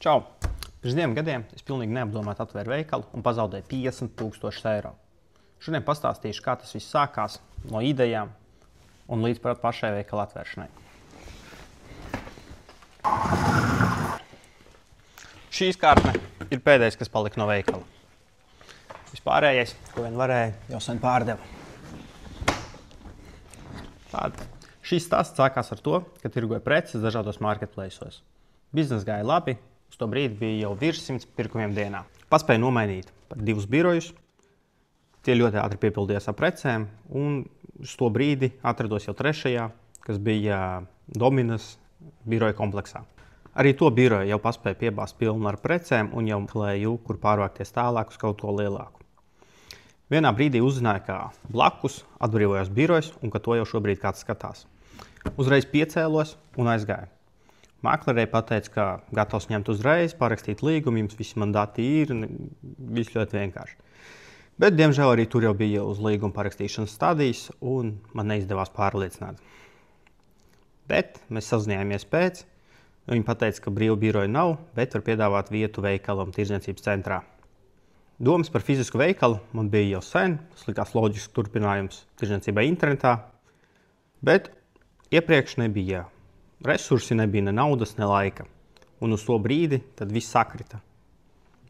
Čau! Pirms 2 gadiem es pilnīgi neapdomāti atvēru veikalu un pazaudēju 50,000 eiro. Šodien pastāstīšu, kā tas viss sākās no idejām un līdz pat pašai veikala atvēršanai. Šī izkārtne ir pēdējais, kas palika no veikala. Vispārējais, ko vien varēja, jau sen pārdeva. Šīs stāsts sākās ar to, ka tirgoja preces dažādos marketplace'os. Bizness gāja labi, uz to brīdi bija jau virs 100 pirkumiem dienā. Paspēja nomainīt par 2 birojus, tie ļoti ātri piepildījās ar precēm, un uz to brīdi atrados jau 3., kas bija Dominas biroja kompleksā. Arī to biroju jau paspēja piebāzt pilnu ar precēm un jau meklēju, kur pārvākties tālāk uz kaut ko lielāku. Vienā brīdī uzzināju, ka blakus atbrīvojās birojas un ka to jau šobrīd kāds skatās. Uzreiz piecēlos un aizgāju. Maklerei pateica, ka gatavs ņemt uzreiz, parakstīt līgumu, jums visi man dati ir, viss ļoti vienkārši. Bet, diemžēl, arī tur jau bija uz līguma parakstīšanas stadijas un man neizdevās pārliecināt. Bet mēs sazinājāmies pēc. Viņi pateica, ka brīvu biroju nav, bet var piedāvāt vietu veikalam tirdzniecības centrā. Domas par fizisku veikalu man bija jau sen, tas likās loģisks turpinājums tirdzniecībai internetā, bet iepriekš nebija resursi, nebija ne naudas, ne laika. Un uz to brīdi tad viss sakrita.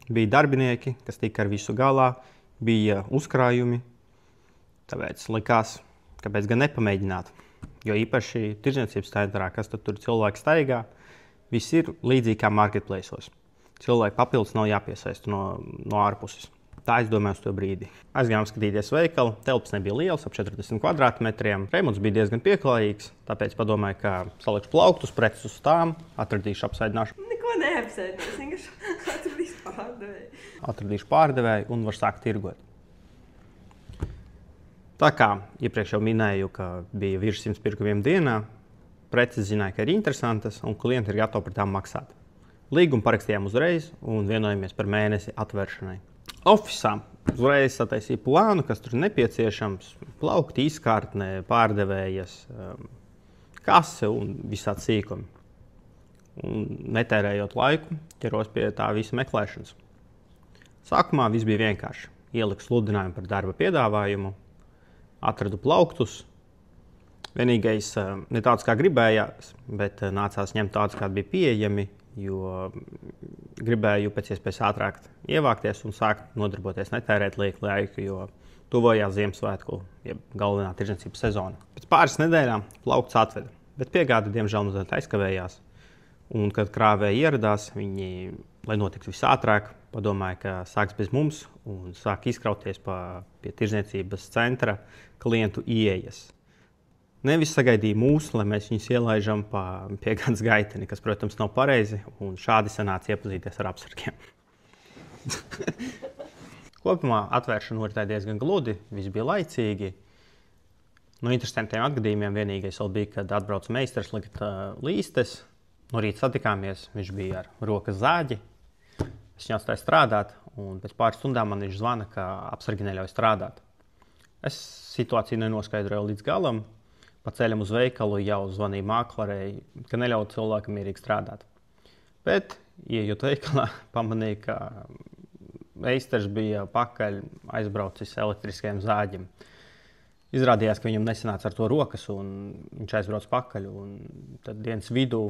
Bija darbinieki, kas tika ar visu galā, bija uzkrājumi, tāpēc likās, kāpēc gan nepamēģināt. Jo īpaši tirdzniecības centrā, kas tad tur cilvēki staigā, viss ir līdzīgi kā marketplace'os. Cilvēki papildus nav jāpiesaista no ārpuses. Tā es domāju uz to brīdi. Aizgājām skatīties veikalu, telpas nebija liels, ap 40 kvadrātmetriem. Remonts bija diezgan pieklājīgs, tāpēc padomāju, ka salikšu plauktus, preces uz tām, atradīšu apsaidināšu. Neko neapsaidināšu, vienkārši atradīšu pārdevēju. Atradīšu pārdevēju un var sākt tirgot. Tā kā iepriekš jau minēju, ka bija virs 100 pirkumiem dienā, preces zināja, ka ir interesantas un klienti ir gatavi par tām maksāt. Līgumu parakstījām uzreiz un vienojamies par mēnesi atvēršanai. Ofisā uzreiz sataisīju plānu, kas tur nepieciešams, plaukti, izkārtne, pārdevējas, kase un visādi sīkumi. Un netērējot laiku, ķeros pie tā visa meklēšanas. Sākumā viss bija vienkārši. Ieliku sludinājumu par darba piedāvājumu, atradu plauktus. Vienīgais ne tāds, kā gribējās, bet nācās ņemt tādus, kādi bija pieejami, jo gribēju pēc iespējas ātrāk ievākties un sākt nodarboties, netērēt lieku laiku, jo tuvojās Ziemassvētku, jeb galvenā tirdzniecības sezona. Pēc pāris nedēļām plaukts atveda, bet piegāde diemžēl mazliet aizkavējās. Un, kad krāvēji ieradās, viņi, lai notiktu visātrāk, padomāja, ka sāks bez mums un sāk izkrauties pie tirdzniecības centra klientu ieejas. Nevis sagaidīja mūs, lai mēs viņus ielaižam pa piegādes gaiteni, kas, protams, nav pareizi, un šādi sanāca iepazīties ar apsargiem. Kopumā atvēršana noritēja diezgan gludi, viss bija laicīgi. No interesantiem atgadījumiem vienīgais vēl bija, kad atbrauca meistars likt līstes. No rīta satikāmies, viņš bija ar rokas zāģi. Es viņu atstāju strādāt, un pēc pāris stundām man viņš zvana, ka apsargi neļauj strādāt. Es situāciju nenoskaidroju līdz galam. Pa ceļam uz veikalu jau zvanīja maklerei, ka neļauj cilvēkam mierīgi strādāt. Bet, ieejot veikalā, pamanīju, ka meistars bija pakaļ aizbraucis elektriskajam zāģim. Izrādījās, ka viņam nesanāca ar to rokas, un viņš aizbrauc pakaļ. Un tad dienas vidū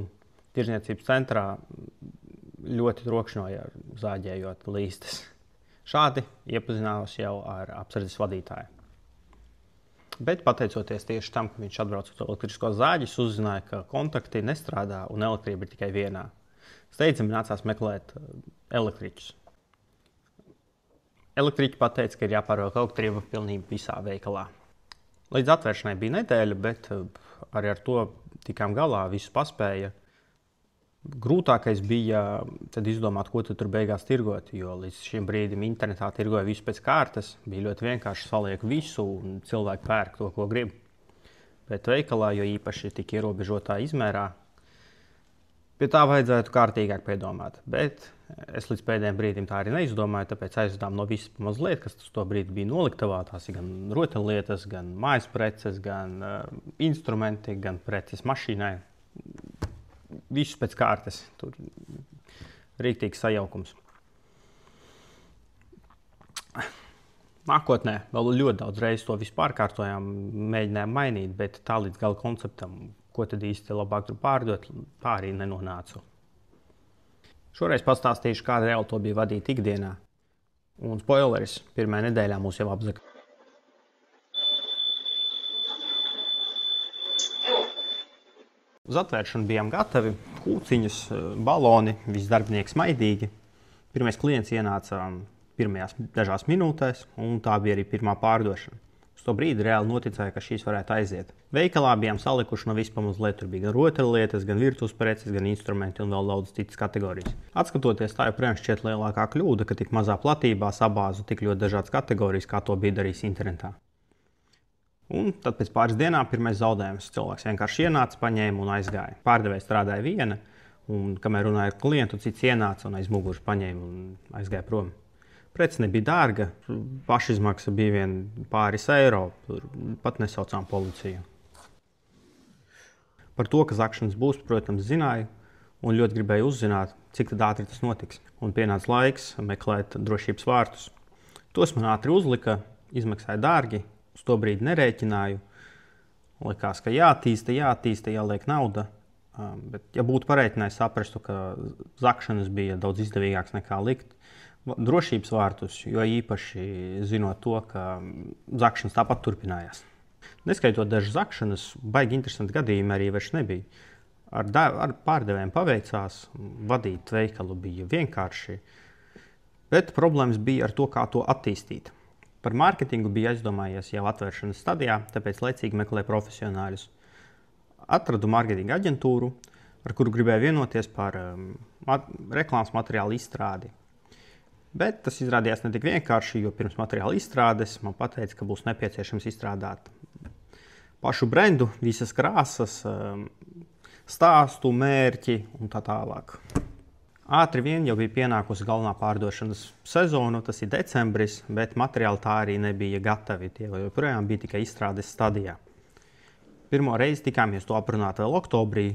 tirdzniecības centrā ļoti trokšņoja ar zāģējot līstes. Šādi iepazinājos jau ar apsardzes vadītāju. Bet, pateicoties tieši tam, ka viņš atbrauca uz elektrisko zāģi, uzzināja, ka kontakti nestrādā un elektrība ir tikai vienā. Steidzami nācās meklēt elektriķus. Elektriķi pateica, ka ir jāpārvelk elektrība pilnībā visā veikalā. Līdz atvēršanai bija nedēļa, bet arī ar to tikām galā, visu paspēja. Grūtākais bija tad izdomāt, ko tur beigās tirgot, jo līdz šim brīdim internetā tirgoja visu pēc kārtas. Bija ļoti vienkārši saliek visu un cilvēki pērk to, ko grib. Bet veikalā, jo īpaši tik ierobežotā izmērā, pie tā vajadzētu kārtīgāk piedomāt. Bet es līdz pēdējiem brīdim tā arī neizdomāju, tāpēc aizvedām no visas mazliet, kas uz to brīdi bija noliktavā. Tās ir gan rotaļlietas, gan mājas preces, gan instrumenti, gan preces mašīnai. Visu pēc kārtas. Tur rīktīgs sajaukums. Nākotnē vēl ļoti daudz reizes to visu pārkārtojām, mēģinājām mainīt, bet tā līdz gala konceptam, ko tad īsti labāk tur pārdot, pārī nenonācu. Šoreiz pastāstīšu, kā reāli to bija vadīt ikdienā. Un spoileris, pirmajā nedēļā mūs jau apzaka. Uz atvēršanu bijām gatavi, kūciņas, baloni, visi darbinieki smaidīgi. Pirmais klients ienāca pirmajās dažās minūtēs, un tā bija arī pirmā pārdošana. Uz to brīdi reāli noticēja, ka šīs varētu aiziet. Veikalā bijām salikuši no vispamazliet, tur bija gan rotaļlietas, gan virtuves preces, gan instrumenti un vēl daudz citas kategorijas. Atskatoties, tā joprojām šķiet lielākā kļūda, ka tik mazā platībā sabāzu tik ļoti dažādas kategorijas, kā to bija darījis internetā. Un tad pēc pāris dienām pirmais zaudējums. Cilvēks vienkārši ienāca, paņēma un aizgāja. Pārdevēja strādāja viena, un kamēr runāja ar klientu, cits ienāca un aiz muguras paņēma un aizgāja prom. Prece nebija dārga, pašizmaksa bija vien pāris eiro, pat nesaucām policiju. Par to, ka zakšanas būs, protams, zināju un ļoti gribēju uzzināt, cik tad ātri tas notiks. Un pienāca laiks meklēt drošības vārtus. Tos man ātri uzlika, izmaksāja dārgi. Uz to brīdi nerēķināju. Likās, ka jātīsta, jāliek nauda. Bet, ja būtu pareiķinājis, saprastu, ka zakšanas bija daudz izdevīgāks nekā likt drošības vārtus, jo īpaši zinot to, ka zakšanas tāpat turpinājās. Neskaitot dažas zakšanas, baigi interesanti gadījumi arī vairs nebija. Ar pārdevējiem paveicās, vadīt veikalu bija vienkārši, bet problēmas bija ar to, kā to attīstīt. Par mārketingu bija aizdomājies jau atvēršanas stadijā, tāpēc laicīgi meklēju profesionāļus. Atradu mārketinga aģentūru, ar kuru gribēju vienoties par reklāmas materiālu izstrādi. Bet tas izrādījās ne tik vienkārši, jo pirms materiāla izstrādes man pateica, ka būs nepieciešams izstrādāt pašu brendu, visas krāsas, stāstu, mērķi un tā tālāk. Ātri vien jau bija pienākusi galvenā pārdošanas sezona, tas ir decembris, bet materiāli tā arī nebija gatavi. Tie joprojām bija tikai izstrādes stadijā. Pirmo reizi tikāmies to aprunāt vēl oktobrī,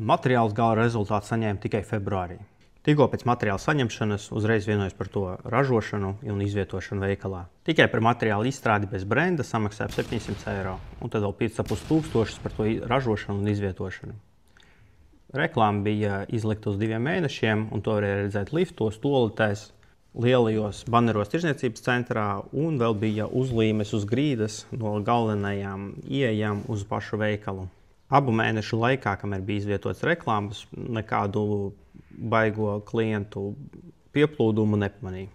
un materiāls gala rezultātu saņēma tikai februārī. Tikko pēc materiāla saņemšanas uzreiz vienojos par to ražošanu un izvietošanu veikalā. Tikai par materiālu izstrādi bez brenda samaksāja 700 eiro, un tad vēl 5500 par to ražošanu un izvietošanu. Reklāma bija izlikta uz 2 mēnešiem, un to varēja redzēt liftos, toaletēs, lielajos baneros tirdzniecības centrā, un vēl bija uzlīmes uz grīdas no galvenajām ieejām uz pašu veikalu. Abu mēnešu laikā, kamēr bija izvietotas reklāmas, nekādu baigo klientu pieplūdumu nepamanīju.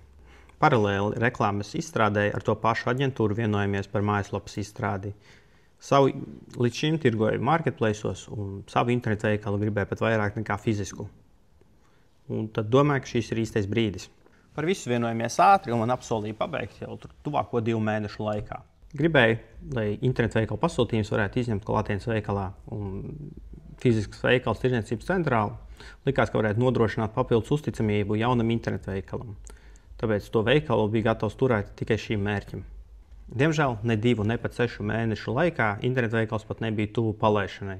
Paralēli reklāmas izstrādēji ar to pašu aģentūru vienojamies par mājaslapas izstrādi. Savu līdz šim tirgoju marketplace'os un savu internetu veikalu gribēju pat vairāk nekā fizisku. Un tad domāju, ka šis ir īstais brīdis. Par visu vienojamies ātri un man apsolīja pabeigt jau tuvāko 2 mēnešu laikā. Gribēju, lai internetu veikalu pasūtījums varētu izņemt klātienes veikalā un fizisks veikals tirdzniecības centrā. Likās, ka varētu nodrošināt papildus uzticamību jaunam internetu veikalam. Tāpēc to veikalu bija gatavs turēt tikai šīm mērķim. Diemžēl ne 2, ne pat 6 mēnešu laikā internetu veikals pat nebija tuvu palaišanai.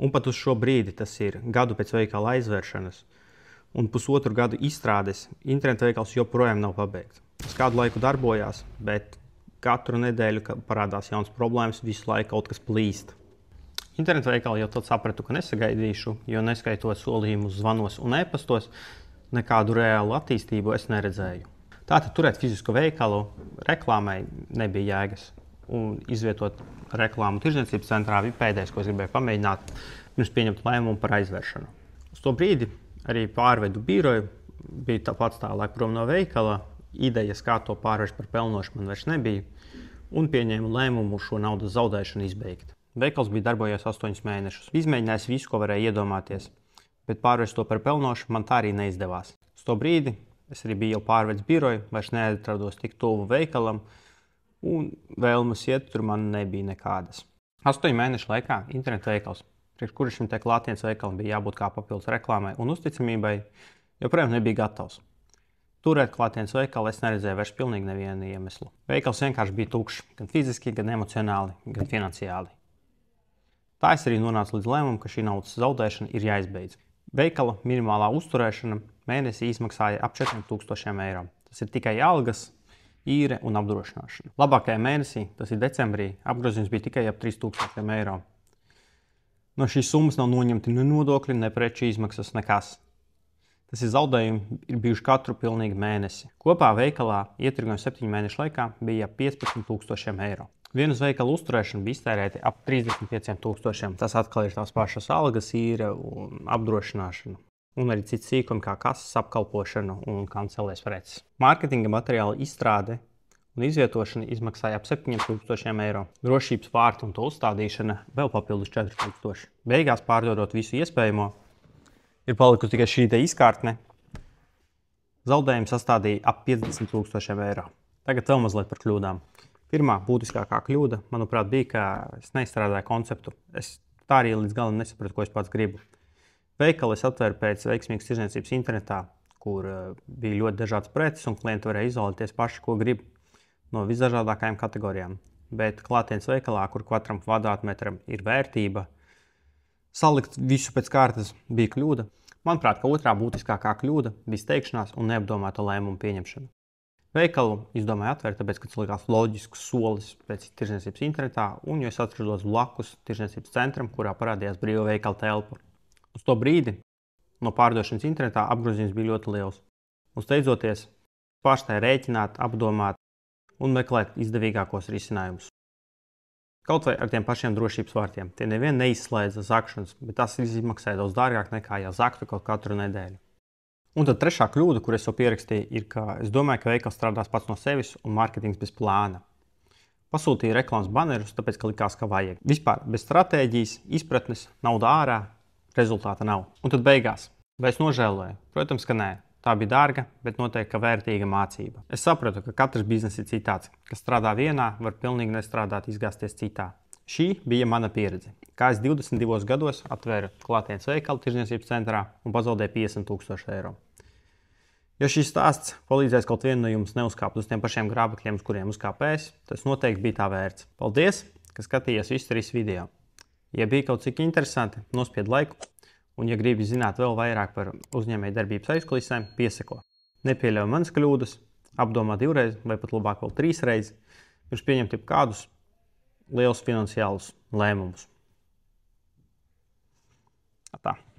Un pat uz šo brīdi, tas ir gadu pēc veikala aizvēršanas un pusotru gadu izstrādes, internetu veikals joprojām nav pabeigts. Tas kādu laiku darbojās, bet katru nedēļu parādās jaunas problēmas, visu laiku kaut kas plīst. Internetu veikali jau tad sapratu, ka nesagaidīšu, jo neskaitot solījumus zvanos un e-pastos, nekādu reālu attīstību es neredzēju. Tātad turēt fizisku veikalu reklāmai nebija jēgas. Un izvietot reklāmu tirdzniecības centrā bija pēdējais, ko es gribēju pamēģināt, pirms pieņemt lēmumu par aizvēršanu. Uz to brīdi arī pārvedu biroju, bija tāpat tālāk prom no veikala. Idejas, kā to pārvērst par pelnošu, man vairs nebija. Un pieņēmu lēmumu šo naudas zaudēšanu izbeigt. Veikals bija darbojies 8 mēnešus. Izmēģinājis visu, ko varēja iedomāties, bet pārvērst to par pelnošu man tā arī neizdevās. Uz to brīdi es arī biju jau pārvedis biroju, vairs neatrados tik tuvu veikalam, un vēlmes iet tur man nebija nekādas. 8 mēnešu laikā internetu veikals, priekš kura šim te klātienes veikalam bija jābūt kā papildus reklāmai un uzticamībai, joprojām nebija gatavs. Turēt klātienes veikalu es neredzēju vairs pilnīgi nevienu iemeslu. Veikals vienkārši bija tukšs, gan fiziski, gan emocionāli, gan finansiāli. Tā es arī nonācu līdz lēmumam, ka šī naudas zaudēšana ir jāizbeidz. Veikala minimālā uzturēšana mēnesī izmaksāja ap 4000 eiro. Tas ir tikai algas, īre un apdrošināšana. Labākajā mēnesī, tas ir decembrī, apgrozījums bija tikai ap 3000 eiro. No šīs summas nav noņemti ne nodokļi, ne preču izmaksas, nekas. Tas ir zaudējumi, ir bijuši katru pilnīgi mēnesi. Kopā veikalā ietirgojumi 7 mēnešu laikā bija ap 15,000 eiro. Vienu uz veikalu uzturēšanu bija iztērēti ap 35,000. Tas atkal ir tās pašas algas, īre un apdrošināšana. Un arī cits sīkumi kā kases apkalpošana un kancelēs preces. Mārketinga materiāla izstrāde un izvietošana izmaksāja ap 7,000 eiro. Drošības vārti un to uzstādīšana vēl papildus 4,000. Beigās pārdodot visu iespējamo, ir palikusi tikai šī izkārtne. Zaudējums sastādīja ap 50,000 eiro. Tagad vēl mazliet par kļūdām. Pirmā būtiskākā kļūda, manuprāt, bija, ka es neizstrādāju konceptu. Es tā arī līdz galam nesapratu, ko es pats gribu. Veikalu es atvēru pēc veiksmīgas tirdzniecības internetā, kur bija ļoti dažādas preces un klienti varēja izvēlēties paši, ko grib no visdažādākajām kategorijām. Bet klātienes veikalā, kur katram kvadrātmetram ir vērtība, salikt visu pēc kārtas bija kļūda. Manuprāt, ka otrā būtiskākā kļūda bija steigšanās un neapdomāta lēmumu pieņemšana. Veikalu izdomāju atvērt, tāpēc, ka tas likās loģisks solis pēc tirdzniecības internetā, un jo es atrodos blakus tirdzniecības centram, kurā parādījās brīva veikala telpa. Uz to brīdi no pārdošanas internetā apgrozījums bija ļoti liels. Un steidzoties, pārstāja rēķināt, apdomāt un meklēt izdevīgākos risinājumus. Kaut vai ar tiem pašiem drošības vārtiem. Tie nevien neizslēdza zakšanas, bet tas izmaksāja daudz dārgāk nekā, ja zaktu kaut katru nedēļu. Un tad trešā kļūda, kur es jau pierakstīju, ir, ka es domāju, ka veikals strādās pats no sevis un mārketings bez plāna. Pasūtīju reklāmas banerus, tāpēc, ka likās, ka vajag. Vispār bez stratēģijas, izpratnes, nauda ārā, rezultāta nav. Un tad beigās. Vai es nožēloju? Protams, ka nē. Tā bija dārga, bet noteikti ka vērtīga mācība. Es sapratu, ka katrs bizness ir citāds. Kas strādā vienā, var pilnīgi nestrādāt, izgāzties citā. Šī bija mana pieredze. Kā es 22 gados atvēru klātienes veikalu tirdzniecības centrā un pazaudēju 50,000 eiro. Ja šis stāsts palīdzēs kaut vienu no jums neuzkāpt uz tiem pašiem grābekļiem, uz kuriem uzkāpējis, tas noteikti bija tā vērts. Paldies, ka skatījāties visu 3 video. Ja bija kaut cik interesanti, nospied laiku. Un, ja gribi zināt vēl vairāk par uzņēmējdarbības aizkulisēm, pieseko. Nepieļauj manas kļūdas, apdomā 2 reizes vai pat labāk vēl 3 reizes, pirms pieņemt kādus lielus finansiālus lēmumus. Tā.